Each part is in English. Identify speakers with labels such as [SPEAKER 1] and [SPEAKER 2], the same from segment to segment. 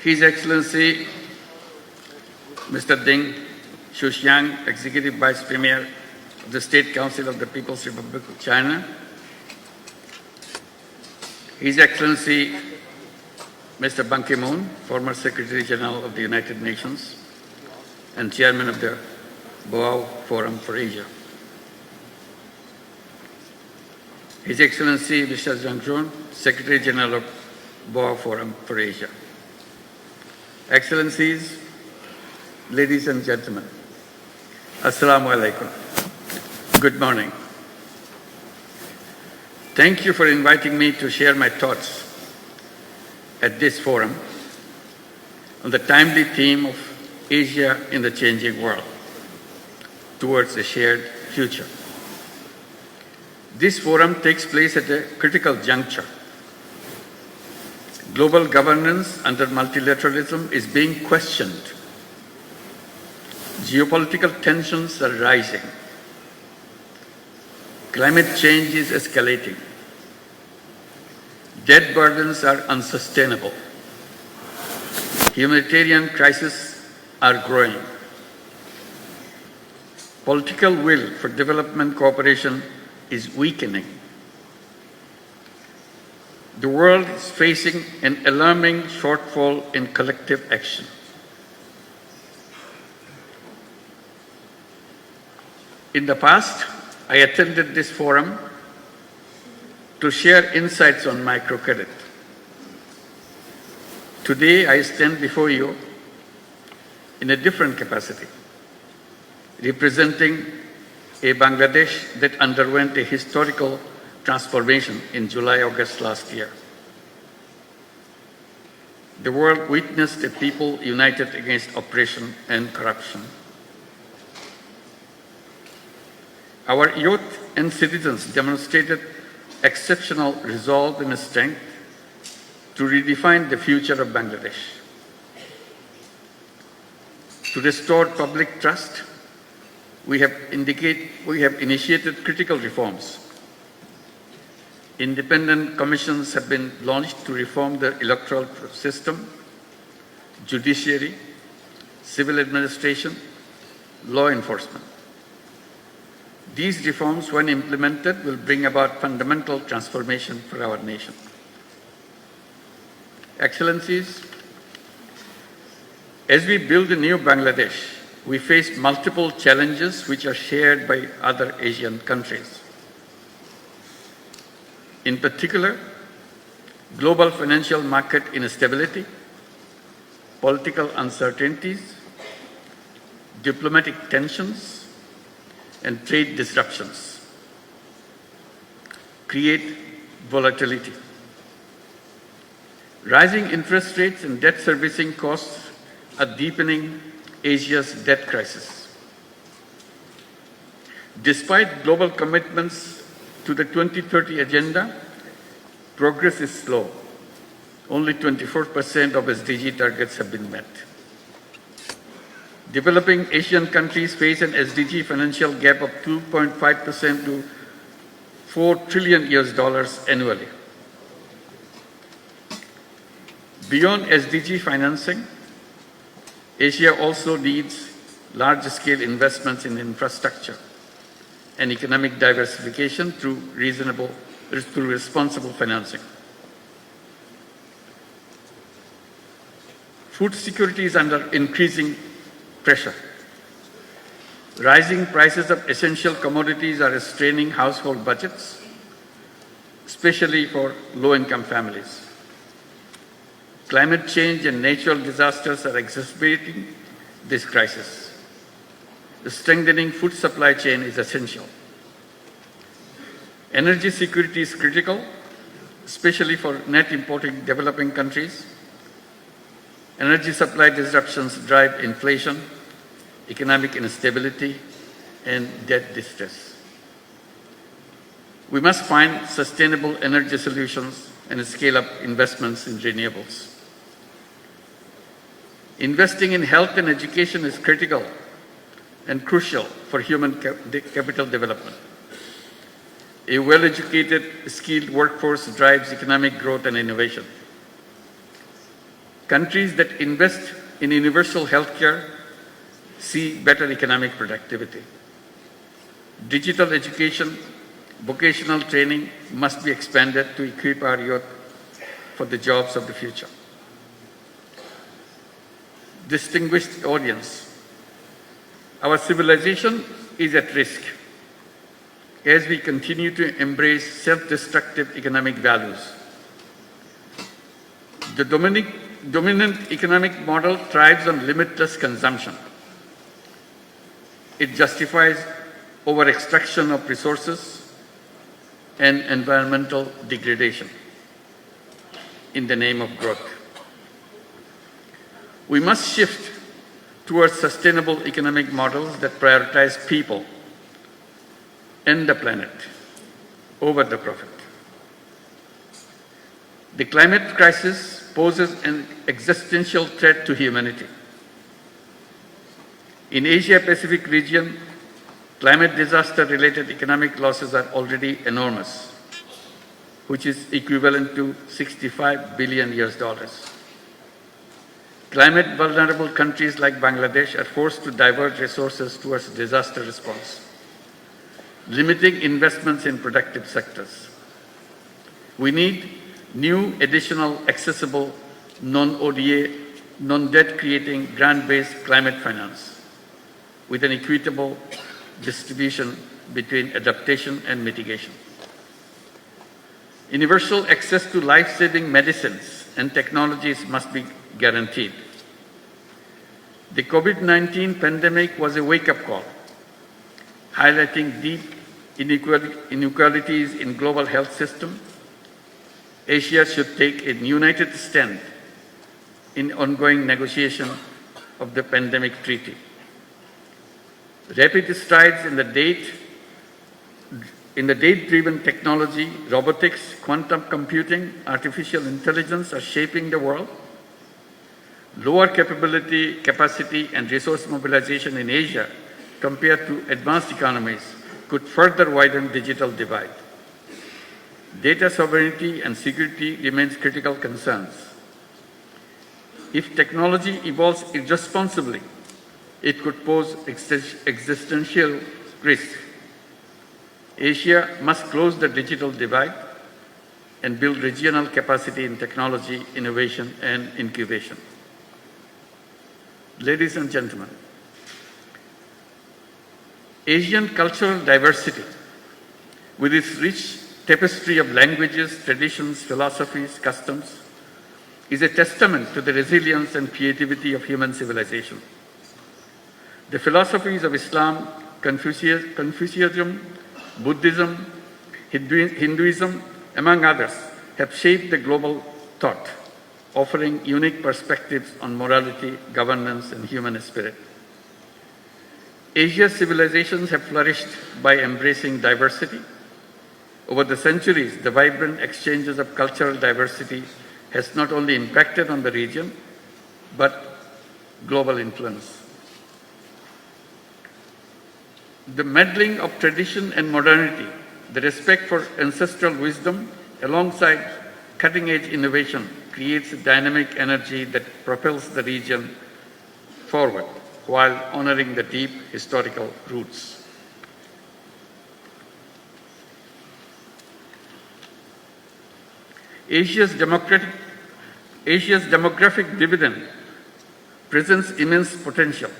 [SPEAKER 1] His Excellency Mr. Deng Xuxiang, Executive Vice Premier of the State Council of the People's Republic of China, His Excellency Mr. Ban Ki-moon, former Secretary General of the United Nations and Chairman of the BOAO Forum for Asia, His Excellency Mr. Zhang Zhun, Secretary General of BOAO Forum for Asia, Excellencies, ladies and gentlemen, Assalamu alaikum. Good morning. Thank you for inviting me to share my thoughts at this forum on the timely theme of Asia in the changing world towards a shared future. This forum takes place at a critical juncture. Global governance under multilateralism is being questioned. Geopolitical tensions are rising. Climate change is escalating. Debt burdens are unsustainable. Humanitarian crises are growing. Political will for development cooperation is weakening. The world is facing an alarming shortfall in collective action. In the past, I attended this forum to share insights on microcredit. Today, I stand before you in a different capacity, representing a Bangladesh that underwent a historical transformation in July-August last year. The world witnessed a people united against oppression and corruption. Our youth and citizens demonstrated exceptional resolve and strength to redefine the future of Bangladesh. To restore public trust, we have initiated critical reforms. Independent commissions have been launched to reform the electoral system, judiciary, civil administration, law enforcement. These reforms, when implemented, will bring about fundamental transformation for our nation. Excellencies, as we build a new Bangladesh, we face multiple challenges which are shared by other Asian countries. In particular, global financial market instability, political uncertainties, diplomatic tensions, and trade disruptions create volatility. Rising interest rates and debt servicing costs are deepening Asia's debt crisis. Despite global commitments to the 2030 agenda, progress is slow. Only 24% of SDG targets have been met. Developing Asian countries face an SDG financial gap of 2.5% to $4 trillion annually. Beyond SDG financing, Asia also needs large-scale investments in infrastructure and economic diversification through responsible financing. Food security is under increasing pressure. Rising prices of essential commodities are straining household budgets, especially for low-income families. Climate change and natural disasters are exacerbating this crisis. The strengthening food supply chain is essential. Energy security is critical, especially for net importing developing countries. Energy supply disruptions drive inflation, economic instability, and debt distress. We must find sustainable energy solutions and scale up investments in renewables. Investing in health and education is critical and crucial for human capital development. A well-educated, skilled workforce drives economic growth and innovation. Countries that invest in universal healthcare see better economic productivity. Digital education, vocational training must be expanded to equip our youth for the jobs of the future. Distinguished audience, our civilization is at risk as we continue to embrace self-destructive economic values. The dominant economic model thrives on limitless consumption. It justifies over-extraction of resources and environmental degradation in the name of growth. We must shift towards sustainable economic models that prioritize people and the planet over the profit. The climate crisis poses an existential threat to humanity. In Asia-Pacific region, climate disaster-related economic losses are already enormous, which is equivalent to $65 billion. Climate vulnerable countries like Bangladesh are forced to divert resources towards disaster response, limiting investments in productive sectors. We need new, additional, accessible, non-ODA, non-debt creating, grant-based climate finance with an equitable distribution between adaptation and mitigation. Universal access to life-saving medicines and technologies must be guaranteed. The COVID-19 pandemic was a wake-up call, highlighting deep inequalities in global health system. Asia should take a united stand in ongoing negotiation of the pandemic treaty. Rapid strides in the data-driven technology, robotics, quantum computing, artificial intelligence are shaping the world. Lower capacity and resource mobilization in Asia compared to advanced economies could further widen digital divide. Data sovereignty and security remains critical concerns. If technology evolves irresponsibly, it could pose existential risk. Asia must close the digital divide and build regional capacity in technology, innovation, and incubation. Ladies and gentlemen, Asian cultural diversity, with its rich tapestry of languages, traditions, philosophies, customs, is a testament to the resilience and creativity of human civilization. The philosophies of Islam, Confucianism, Buddhism, Hinduism, among others, have shaped the global thought, offering unique perspectives on morality, governance, and human spirit. Asia's civilizations have flourished by embracing diversity. Over the centuries, the vibrant exchanges of cultural diversity has not only impacted on the region, but global influence. The melding of tradition and modernity, the respect for ancestral wisdom, alongside cutting-edge innovation, creates a dynamic energy that propels the region forward while honoring the deep historical roots. Asia's demographic dividend presents immense potential.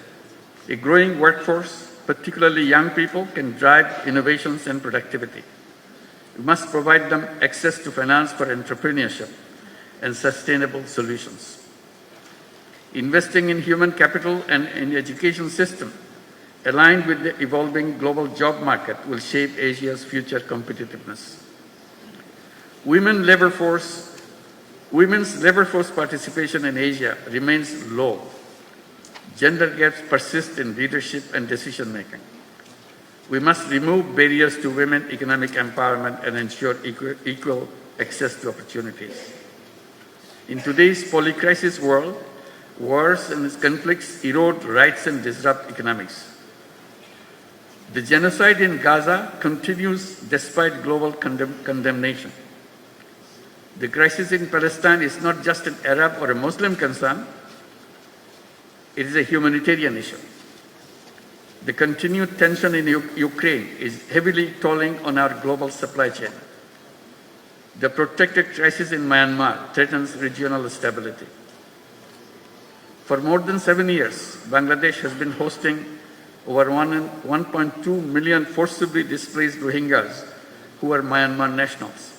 [SPEAKER 1] A growing workforce, particularly young people, can drive innovations and productivity. We must provide them access to finance for entrepreneurship and sustainable solutions. Investing in human capital and in education system aligned with the evolving global job market will shape Asia's future competitiveness. Women's labor force participation in Asia remains low. Gender gaps persist in leadership and decision-making. We must remove barriers to women economic empowerment and ensure equal access to opportunities. In today's polycrisis world, wars and conflicts erode rights and disrupt economics. The genocide in Gaza continues despite global condemnation. The crisis in Palestine is not just an Arab or a Muslim concern, it is a humanitarian issue. The continued tension in Ukraine is heavily tolling on our global supply chain. The protracted crisis in Myanmar threatens regional stability. For more than 7 years, Bangladesh has been hosting over 1.2 million forcibly displaced Rohingyas who are Myanmar nationals.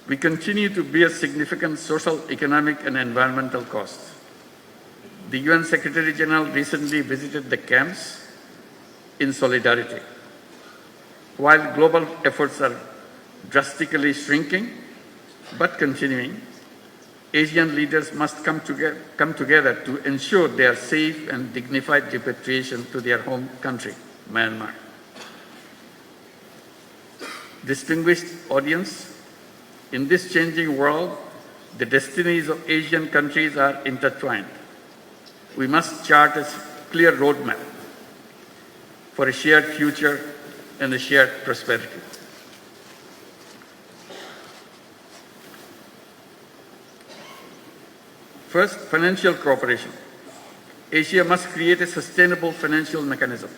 [SPEAKER 1] We continue to bear significant social, economic, and environmental costs. The UN Secretary General recently visited the camps in solidarity. While global efforts are drastically shrinking but continuing, Asian leaders must come together to ensure their safe and dignified repatriation to their home country, Myanmar. Distinguished audience, in this changing world, the destinies of Asian countries are intertwined. We must chart a clear roadmap for a shared future and a shared prosperity. First, financial cooperation. Asia must create a sustainable financial mechanism.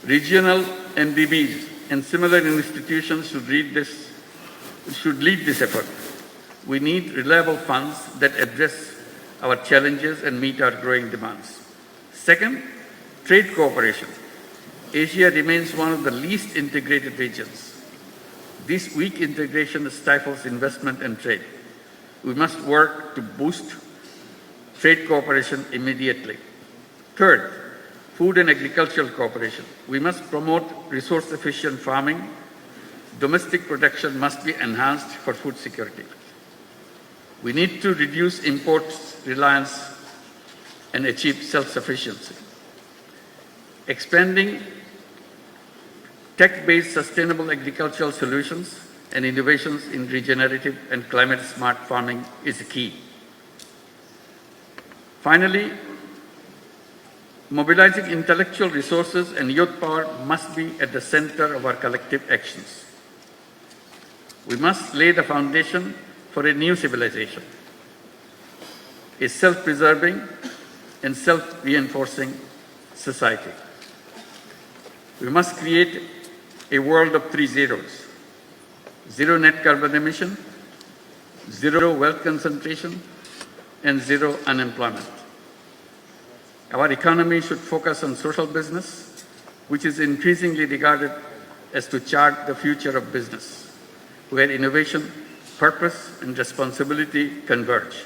[SPEAKER 1] Regional MDBs and similar institutions should lead this effort. We need reliable funds that address our challenges and meet our growing demands. Second, trade cooperation. Asia remains one of the least integrated regions. This weak integration stifles investment and trade. We must work to boost trade cooperation immediately. Third, food and agricultural cooperation. We must promote resource-efficient farming. Domestic production must be enhanced for food security. We need to reduce import reliance and achieve self-sufficiency. Expanding tech-based sustainable agricultural solutions and innovations in regenerative and climate-smart farming is key. Finally, mobilizing intellectual resources and youth power must be at the center of our collective actions. We must lay the foundation for a new civilization, a self-preserving and self-reinforcing society. We must create a world of 3 zeros. Zero net carbon emission, zero wealth concentration, and zero unemployment. Our economy should focus on social business, which is increasingly regarded as to chart the future of business, where innovation, purpose, and responsibility converge.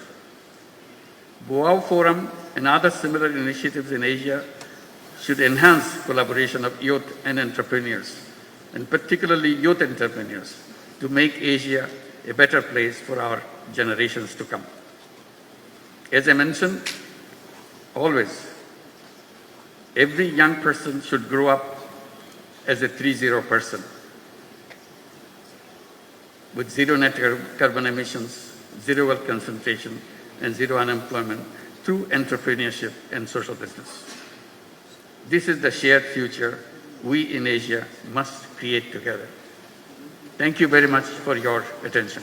[SPEAKER 1] BOAO Forum and other similar initiatives in Asia should enhance collaboration of youth and entrepreneurs, and particularly youth entrepreneurs, to make Asia a better place for our generations to come. As I mentioned, always, every young person should grow up as a 3-0 person with zero net carbon emissions, zero wealth concentration, and zero unemployment through entrepreneurship and social business. This is the shared future we in Asia must create together. Thank you very much for your attention.